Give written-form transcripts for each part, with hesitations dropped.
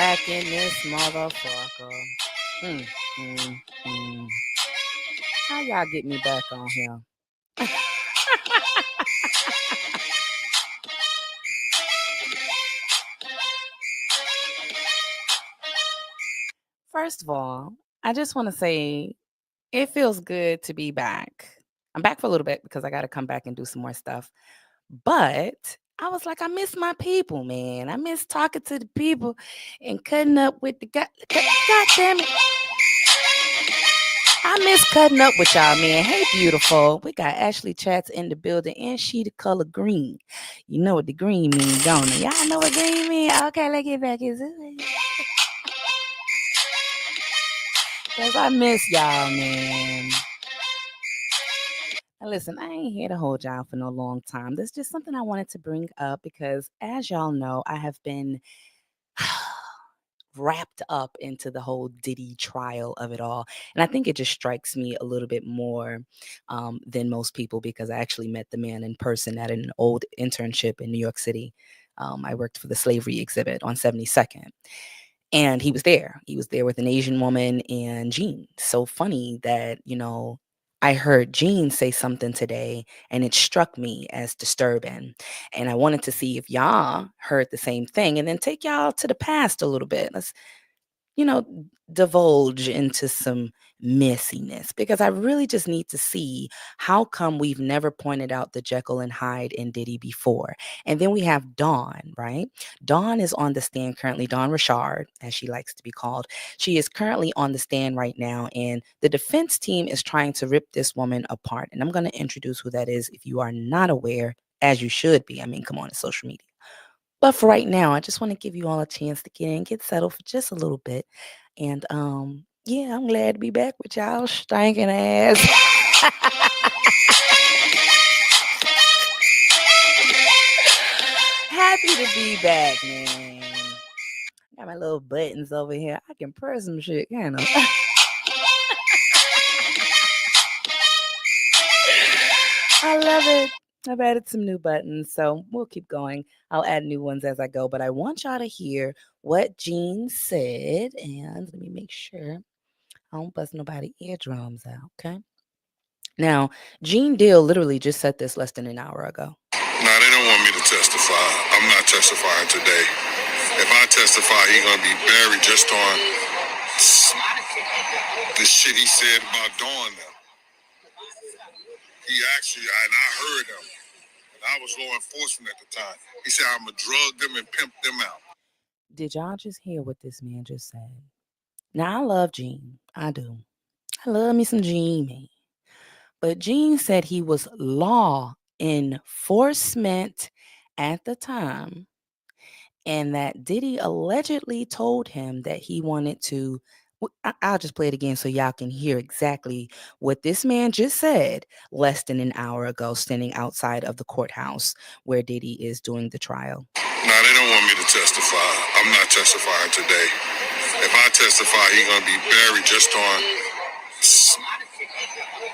back in this motherfucker. Mm, mm, mm. How y'all get me back on here? First of all, I just want to say it feels good to be back. I'm back for a little bit because I got to come back and do some more stuff. But I was like, I miss my people, man. I miss talking to the people and cutting up with the God damn it. I miss cutting up with y'all, man. Hey, beautiful. We got Ashley Chats in the building, and she the color green. You know what the green mean, don't you? Y'all know what green mean? Okay, let's get back into it. Because I miss y'all, man. Now, listen, I ain't here to hold y'all for no long time. There's just something I wanted to bring up because, as y'all know, I have been wrapped up into the whole Diddy trial of it all. And I think it just strikes me a little bit more than most people because I actually met the man in person at an old internship in New York City. I worked for the slavery exhibit on 72nd. And he was there. He was there with an Asian woman and Jean. So funny that, I heard Jean say something today and it struck me as disturbing. And I wanted to see if y'all heard the same thing and then take y'all to the past a little bit. Let's you know, divulge into some messiness because I really just need to see how come we've never pointed out the Jekyll and Hyde in Diddy before. And then we have Dawn, right? Dawn is on the stand currently, Dawn Richard, as she likes to be called. She is currently on the stand right now, and the defense team is trying to rip this woman apart. And I'm going to introduce who that is if you are not aware, as you should be. I mean, come on, it's social media. But for right now, I just want to give you all a chance to get in, get settled for just a little bit. And yeah, I'm glad to be back with y'all stinking ass. Happy to be back, man. Got my little buttons over here. I can press some shit, kind of. I love it. I've added some new buttons, so we'll keep going. I'll add new ones as I go, but I want y'all to hear what Jean said. And let me make sure I don't bust nobody eardrums out, okay? Now, Gene Deal literally just said this less than an hour ago. Nah, they don't want me to testify. I'm not testifying today. If I testify, he's gonna be buried just on the shit he said about Dawn. Now, he actually, and I heard him, and I was law enforcement at the time. He said I'm gonna drug them and pimp them out. Did y'all just hear what this man just said? Now, I love Gene. I do. I love me some Gene, man. But Gene said he was law enforcement at the time and that Diddy allegedly told him that he wanted to. I'll just play it again so y'all can hear exactly what this man just said less than an hour ago, standing outside of the courthouse where Diddy is doing the trial. Nah, they don't want me to testify. I'm not testifying today. If I testify, he's gonna be buried just on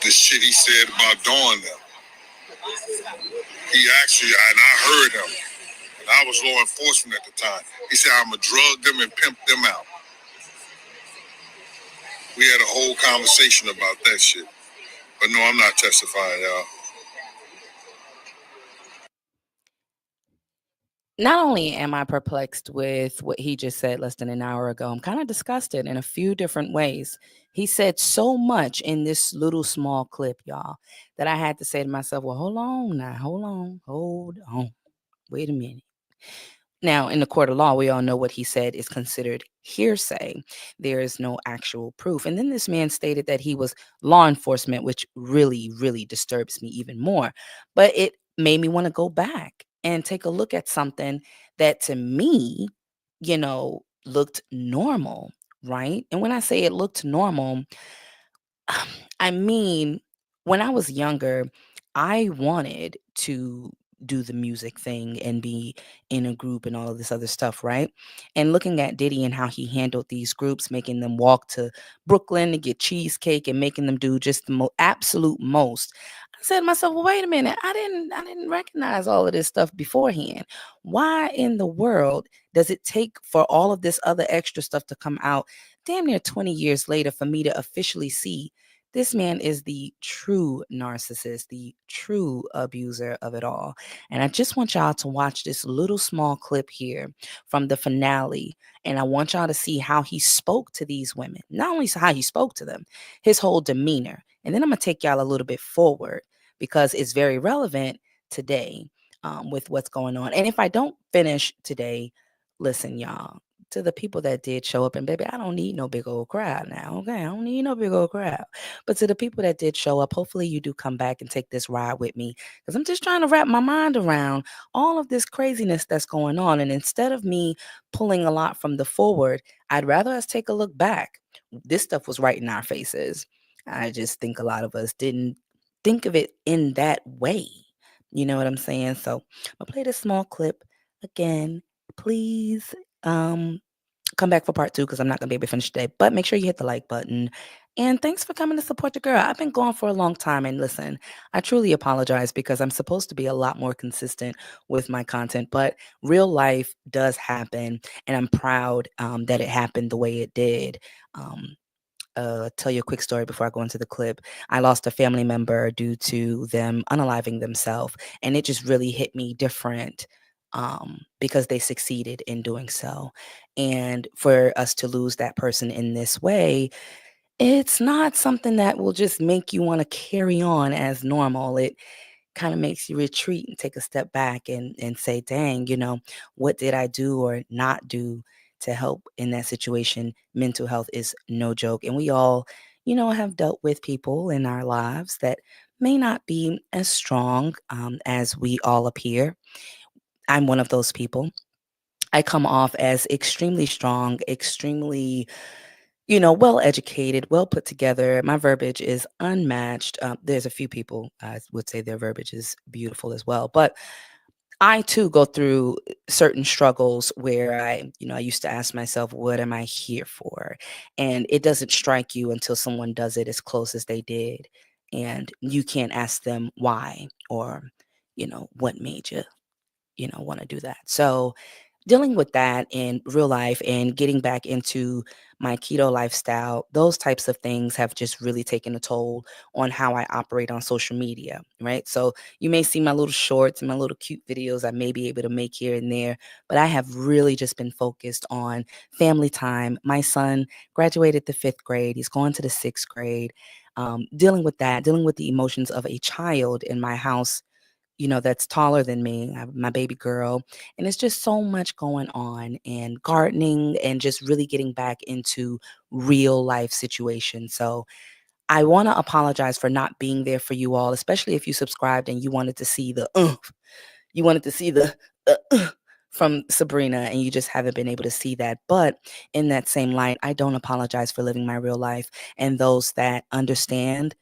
the shit he said about Dawn. Now, he actually, and I heard him, and I was law enforcement at the time. He said I'm gonna drug them and pimp them out. We had a whole conversation about that shit. But no, I'm not testifying, y'all. Not only am I perplexed with what he just said less than an hour ago, I'm kind of disgusted in a few different ways. He said so much in this little small clip, y'all, that I had to say to myself, well, hold on now, hold on, wait a minute. Now, in the court of law, we all know what he said is considered hearsay. There is no actual proof. And then this man stated that he was law enforcement, which really, really disturbs me even more. But it made me want to go back and take a look at something that to me, looked normal, right? And when I say it looked normal, I mean, when I was younger, I wanted to do the music thing and be in a group and all of this other stuff, right? And looking at Diddy and how he handled these groups, making them walk to Brooklyn to get cheesecake and making them do just the absolute most. I said to myself, well, wait a minute. I didn't recognize all of this stuff beforehand. Why in the world does it take for all of this other extra stuff to come out damn near 20 years later for me to officially see this man is the true narcissist, the true abuser of it all? And I just want y'all to watch this little small clip here from the finale. And I want y'all to see how he spoke to these women. Not only how he spoke to them, his whole demeanor. And then I'm going to take y'all a little bit forward because it's very relevant today with what's going on. And if I don't finish today, listen, y'all, to the people that did show up, and baby, I don't need no big old crowd now. Okay. I don't need no big old crowd. But to the people that did show up, hopefully you do come back and take this ride with me because I'm just trying to wrap my mind around all of this craziness that's going on. And instead of me pulling a lot from the forward, I'd rather us take a look back. This stuff was right in our faces. I just think a lot of us didn't think of it in that way. You know what I'm saying? So I'll play this small clip again. Please come back for part two because I'm not gonna be able to finish today. But make sure you hit the like button. And thanks for coming to support the girl. I've been gone for a long time. And listen, I truly apologize because I'm supposed to be a lot more consistent with my content, but real life does happen. And I'm proud that it happened the way it did. Um, tell you a quick story before I go into the clip. I lost a family member due to them unaliving themselves, and it just really hit me different because they succeeded in doing so. And for us to lose that person in this way, it's not something that will just make you want to carry on as normal. It kind of makes you retreat and take a step back and say, dang, what did I do or not do to help in that situation? Mental health is no joke. And we all, have dealt with people in our lives that may not be as strong as we all appear. I'm one of those people. I come off as extremely strong, extremely well educated, well put together. My verbiage is unmatched. There's a few people I would say their verbiage is beautiful as well, but I too go through certain struggles where I used to ask myself, what am I here for? And it doesn't strike you until someone does it as close as they did. And you can't ask them why or, what made you, want to do that. So dealing with that in real life and getting back into my keto lifestyle, those types of things have just really taken a toll on how I operate on social media, right? So you may see my little shorts and my little cute videos I may be able to make here and there, but I have really just been focused on family time. My son graduated the 5th grade, he's going to the 6th grade. Dealing with that, dealing with the emotions of a child in my house that's taller than me. I have my baby girl, and it's just so much going on and gardening and just really getting back into real life situations. So I want to apologize for not being there for you all, especially if you subscribed and you wanted to see the you wanted to see the from Sabrina and you just haven't been able to see that. But in that same light, I don't apologize for living my real life. And those that understand.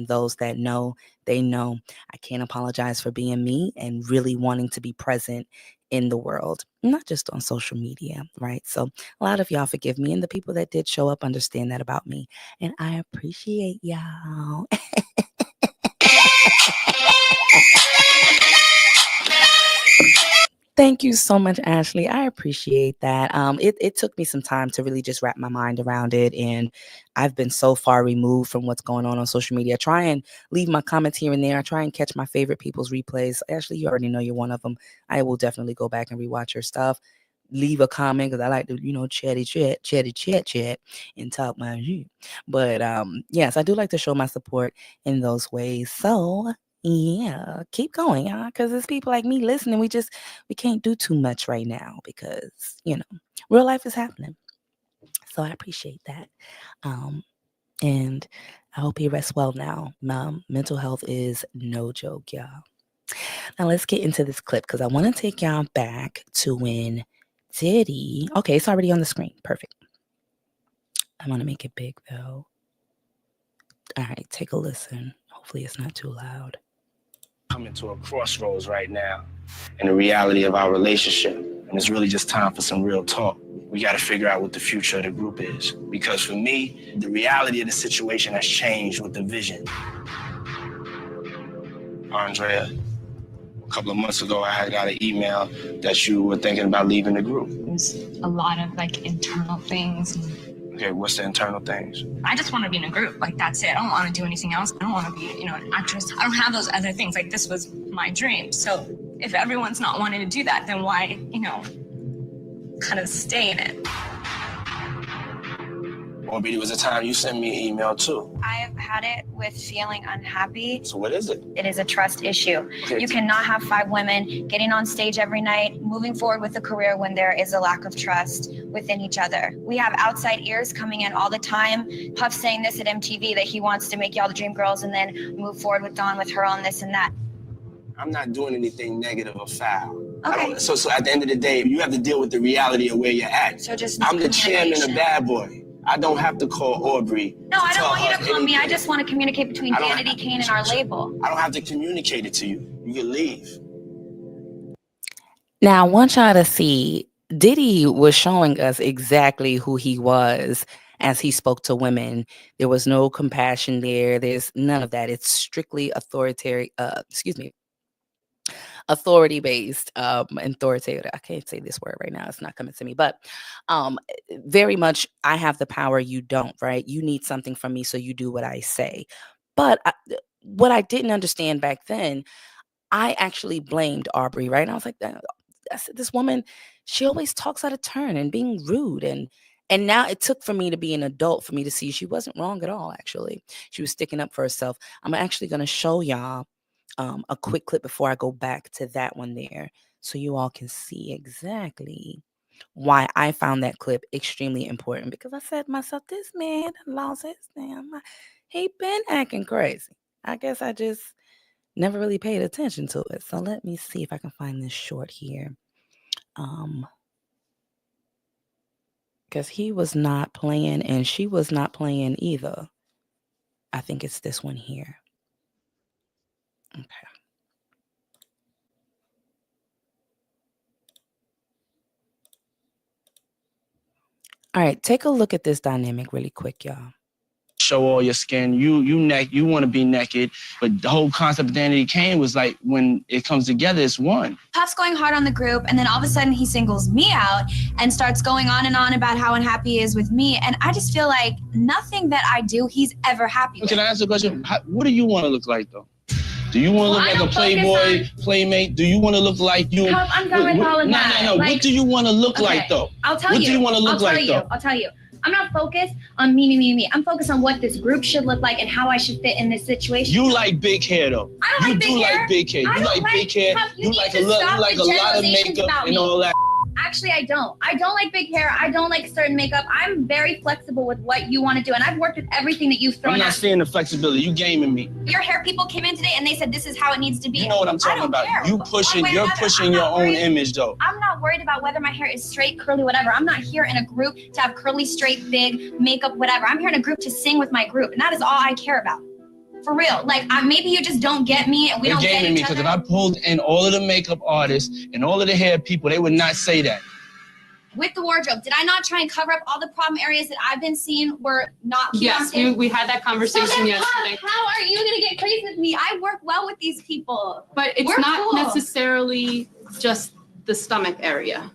Those that know, they know. I can't apologize for being me and really wanting to be present in the world, not just on social media, right? So a lot of y'all forgive me, and the people that did show up understand that about me. And I appreciate y'all. Thank you so much, Ashley. I appreciate that. It took me some time to really just wrap my mind around it. And I've been so far removed from what's going on social media. I try and leave my comments here and there. I try and catch my favorite people's replays. Ashley, you already know you're one of them. I will definitely go back and rewatch your stuff. Leave a comment because I like to, chat, and talk my shit. But yes, I do like to show my support in those ways. So yeah, keep going, y'all, because it's people like me listening. We can't do too much right now because real life is happening. So I appreciate that, and I hope he rests well now. Mental health is no joke, y'all. Now let's get into this clip because I want to take y'all back to when Diddy. Okay, it's already on the screen. Perfect. I want to make it big though. All right, take a listen. Hopefully, it's not too loud. Coming to a crossroads right now in the reality of our relationship. And it's really just time for some real talk. We got to figure out what the future of the group is. Because for me, the reality of the situation has changed with the vision. Andrea, a couple of months ago, I had got an email that you were thinking about leaving the group. There's a lot of like internal things. Okay, what's the internal things? I just want to be in a group. Like, that's it. I don't want to do anything else. I don't want to be, an actress. I don't have those other things. Like, this was my dream. So if everyone's not wanting to do that, then why, kind of stay in it? Aubrey, there was a time you sent me an email too. I've had it with feeling unhappy. So what is it? It is a trust issue. Okay. You cannot have 5 women getting on stage every night, moving forward with a career when there is a lack of trust within each other. We have outside ears coming in all the time. Puff saying this at MTV, that he wants to make y'all the dream girls and then move forward with Dawn with her on this and that. I'm not doing anything negative or foul. Okay. So at the end of the day, you have to deal with the reality of where you're at. So just I'm the chairman of Bad Boy. I don't have to call Aubrey. No, I don't want you to call me. I just want to communicate between Vanity Kane and our label. I don't have to communicate it to you. You can leave. Now, I want y'all to see, Diddy was showing us exactly who he was as he spoke to women. There was no compassion there. There's none of that. It's strictly authority-based, authoritative. I can't say this word right now. It's not coming to me, but very much, I have the power, you don't, right? You need something from me, so you do what I say. But what I didn't understand back then, I actually blamed Aubrey, right? And I was like, this woman, she always talks out of turn and being rude. And now it took for me to be an adult for me to see she wasn't wrong at all, actually. She was sticking up for herself. I'm actually going to show y'all a quick clip before I go back to that one there, so you all can see exactly why I found that clip extremely important, because I said to myself, this man lost his damn mind. He been acting crazy. I guess I just never really paid attention to it. So let me see if I can find this short here. Because he was not playing and she was not playing either. I think it's this one here. Okay. All right, take a look at this dynamic really quick, y'all. Show all your skin. You want to be naked, but the whole concept of Vanity Kane was like, when it comes together, it's one. Puff's going hard on the group, and then all of a sudden he singles me out and starts going on and on about how unhappy he is with me. And I just feel like nothing that I do, he's ever happy with. Can I ask a question? What do you want to look like, though? Do you want to look like a playboy, playmate? Do you want to look like you? Puff, I'm done with all of that. No. Like, what do you want to look like, though? I'll tell you. What do you want to look like, though? I'll tell you. I'm not focused on me. I'm focused on what this group should look like and how I should fit in this situation. You like big hair, though. I don't like big hair. You do like big hair. You like big hair. You like a lot of makeup and all that. Actually, I don't. I don't like big hair. I don't like certain makeup. I'm very flexible with what you want to do. And I've worked with everything that you've thrown I'm not seeing the flexibility. You gaming me. Your hair people came in today and they said this is how it needs to be. You know what I'm talking about. You're pushing your own image, though. I'm not worried about whether my hair is straight, curly, whatever. I'm not here in a group to have curly, straight, big, makeup, whatever. I'm here in a group to sing with my group. And that is all I care about. For real. Like, maybe you just don't get me and we don't get each other. Because if I pulled in all of the makeup artists and all of the hair people, they would not say that. With the wardrobe, did I not try and cover up all the problem areas that I've been seeing were not cute? Yes, we had that conversation yesterday. How are you gonna get crazy with me? I work well with these people. But it's not necessarily just the stomach area.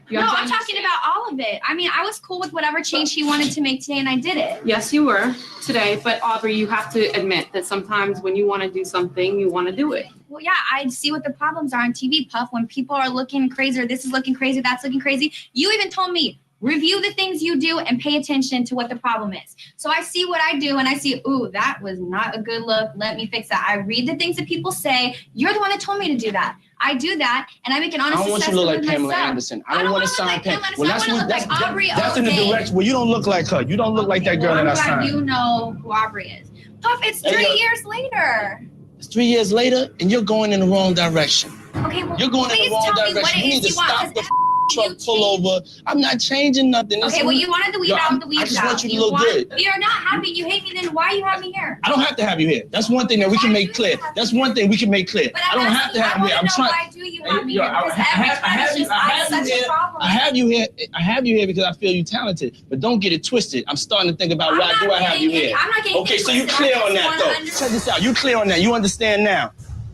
No, I'm talking about all of it. I mean, I was cool with whatever change he wanted to make today, and I did it. Yes, you were today. But Aubrey, you have to admit that sometimes when you want to do something, you want to do it. Well, yeah, I see what the problems are on TV, Puff. When people are looking crazy, or this is looking crazy, that's looking crazy. You even told me, review the things you do and pay attention to what the problem is. So I see what I do and I see, ooh, that was not a good look. Let me fix that. I read the things that people say. You're the one that told me to do that. I do that and I make an honest assessment. I don't want you to look like Pamela Anderson. I don't want to sound Pamela. Well, that's Aubrey. That's in the direction. Well, you don't look like her. You don't look like that girl in that sign. You know who Aubrey is. Puff, it's 3 years later. It's 3 years later and you're going in the wrong direction. Okay, well, you're going in the wrong direction. You need to stop the truck, pull over. I'm not changing nothing. Okay, well, you wanted the weed out with the weed out. I just want you to look good. You're not happy. You hate me. Then why you have me here? I don't have to have you here. That's one thing that we can make clear. That's one thing we can make clear. I don't have to have you here. I'm trying. Why do you have me here? Because every time it's just such a problem. I have you here. I have you here because I feel you talented. But don't get it twisted. I'm starting to think about why do I have you here. I'm not getting okay, so you clear on that though. Check this out. You clear on that. You understand now.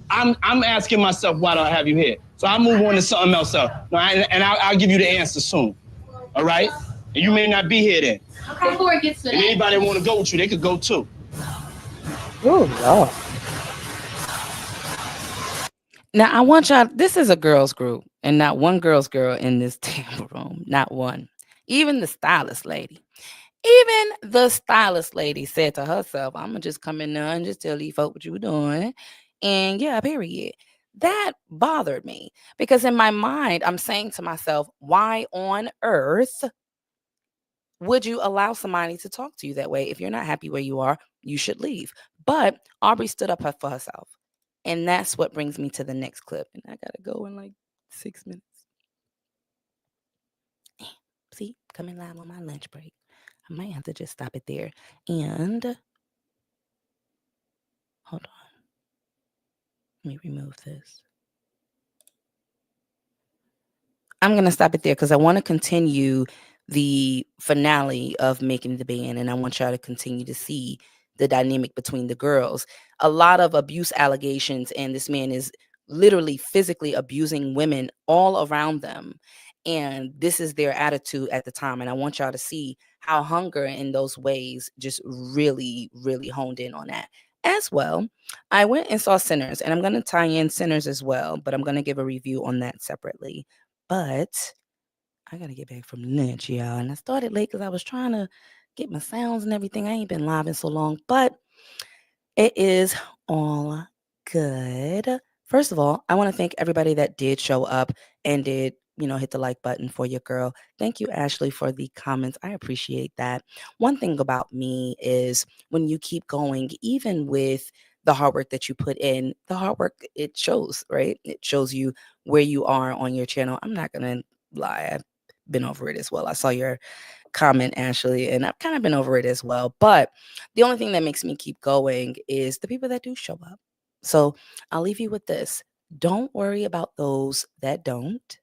I'm asking myself why do I have you here? So I'll move on to something else. I'll give you the answer soon. All right? And you may not be here then. Okay. Before it gets to And that. anybody want to go with you, they could go too. Oh, Lord. Now, I want y'all, this is a girls' group, and not one girl's girl in this damn room. Not one. Even the stylist lady. Even the stylist lady said to herself, I'm going to just come in there and just tell these folk what you were doing. And yeah, period. That bothered me because in my mind, I'm saying to myself, why on earth would you allow somebody to talk to you that way? If you're not happy where you are, you should leave. But Aubrey stood up for herself. And that's what brings me to the next clip. And I got to go in like 6 minutes. See, coming live on my lunch break. I might have to just stop it there. And hold on. Let me remove this. I'm going to stop it there because I want to continue the finale of Making the Band, and I want y'all to continue to see the dynamic between the girls. A lot of abuse allegations, and this man is literally physically abusing women all around them. And this is their attitude at the time. And I want y'all to see how Hunger in those ways just really, really honed in on that. As well, I went and saw Sinners, and I'm going to tie in Sinners as well, but I'm going to give a review on that separately. But I gotta get back from lunch, y'all. And I started late because I was trying to get my sounds and everything. I ain't been live in so long, but it is all good. First of all, I want to thank everybody that did show up and did, hit the like button for your girl. Thank you, Ashley, for the comments. I appreciate that. One thing about me is when you keep going, even with the hard work that you put in, the hard work, it shows, right? It shows you where you are on your channel. I'm not going to lie. I've been over it as well. I saw your comment, Ashley, and I've kind of been over it as well. But the only thing that makes me keep going is the people that do show up. So I'll leave you with this. Don't worry about those that don't,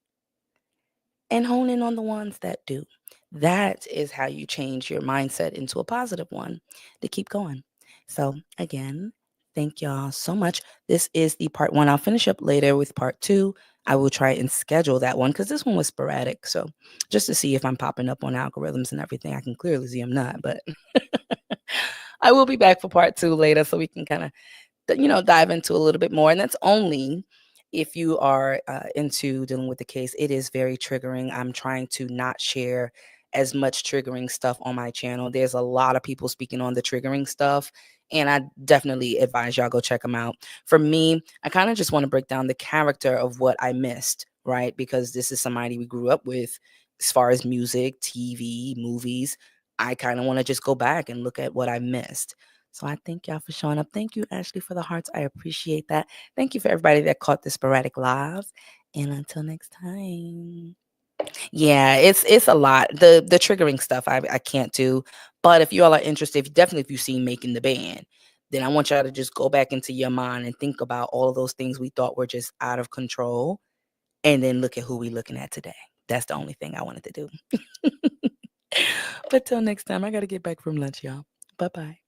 and hone in on the ones that do. That is how you change your mindset into a positive one to keep going. So again, thank y'all so much. This is the part one. I'll finish up later with part two. I will try and schedule that one because this one was sporadic. So just to see if I'm popping up on algorithms and everything, I can clearly see I'm not, but I will be back for part two later so we can kind of dive into a little bit more. And that's only if you are into dealing with the case. It is very triggering. I'm trying to not share as much triggering stuff on my channel. There's a lot of people speaking on the triggering stuff, and I definitely advise y'all go check them out. For me, I kind of just want to break down the character of what I missed, right? Because this is somebody we grew up with as far as music, TV, movies. I kind of want to just go back and look at what I missed. So I thank y'all for showing up. Thank you, Ashley, for the hearts. I appreciate that. Thank you for everybody that caught the sporadic live. And until next time. Yeah, it's a lot. The triggering stuff I can't do. But if you all are interested, definitely if you've seen Making the Band, then I want y'all to just go back into your mind and think about all of those things we thought were just out of control. And then look at who we're looking at today. That's the only thing I wanted to do. But till next time, I got to get back from lunch, y'all. Bye-bye.